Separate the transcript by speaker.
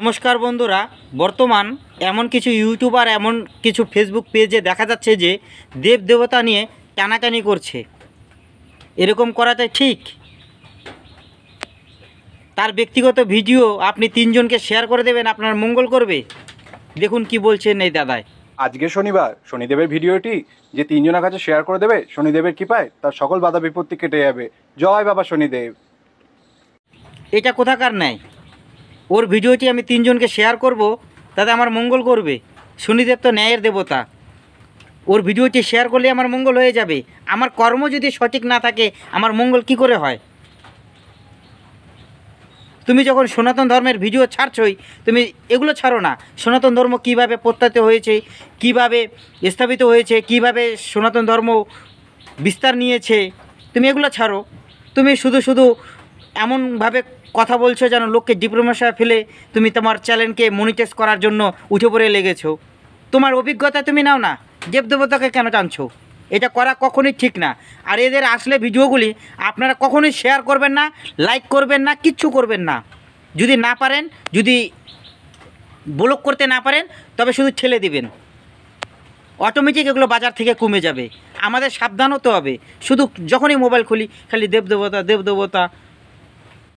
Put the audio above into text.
Speaker 1: নমস্কার বন্ধুরা, বর্তমান এমন কিছু ইউটিউবার এমন কিছু ফেসবুক পেজে দেখা যাচ্ছে যে দেব দেবতা নিয়ে টানাটানি করছে। এরকম করাটা ঠিক? তার ব্যক্তিগত ভিডিও আপনি তিনজনকে শেয়ার করে দেবেন, আপনার মঙ্গল করবে। দেখুন কি বলছেন এই দাদায়।
Speaker 2: আজকে শনিবার, শনিদেবের ভিডিওটি যে তিনজনের কাছে শেয়ার করে দেবে, শনিদেবের কৃপায় তার সকল বাধা বিপত্তি কেটে যাবে। জয় বাবা শনিদেব।
Speaker 1: এটা কোথাকার ন্যায়? ওর ভিডিওটি আমি তিনজনকে শেয়ার করব, তাতে আমার মঙ্গল করবে। শনিদেব তো ন্যায়ের দেবতা, ওর ভিডিওটি শেয়ার করলে আমার মঙ্গল হয়ে যাবে। আমার কর্ম যদি সঠিক না থাকে আমার মঙ্গল কি করে হয়? তুমি যখন সনাতন ধর্মের ভিডিও ছাড়ছই, তুমি এগুলো ছাড়ো না। সনাতন ধর্ম কিভাবে প্রত্যায়িত হয়েছে, কিভাবে স্থাপিত হয়েছে, কিভাবে সনাতন ধর্ম বিস্তার নিয়েছে, তুমি এগুলো ছাড়ো। তুমি শুধু শুধু এমনভাবে কথা বলছো যেন লোককে ডিপ্লোমেশিয়া ফেলে তুমি তোমার চ্যানেলকে মনিটাইজ করার জন্য উঠে পড়ে লেগেছো। তোমার অভিজ্ঞতা তুমি নাও না, দেবদেবতাকে কেন টানছো? এটা করা কখনোই ঠিক না। আর এদের আসলে ভিডিওগুলি আপনারা কখনোই শেয়ার করবেন না, লাইক করবেন না, কিচ্ছু করবেন না। যদি না পারেন, যদি ব্লক করতে না পারেন, তবে শুধু ঠেলে দিবেন। অটোমেটিক এগুলো বাজার থেকে কমে যাবে। আমাদের সাবধান হতে হবে। শুধু যখনই মোবাইল খুলি খালি দেবদেবতা দেবদেবতা,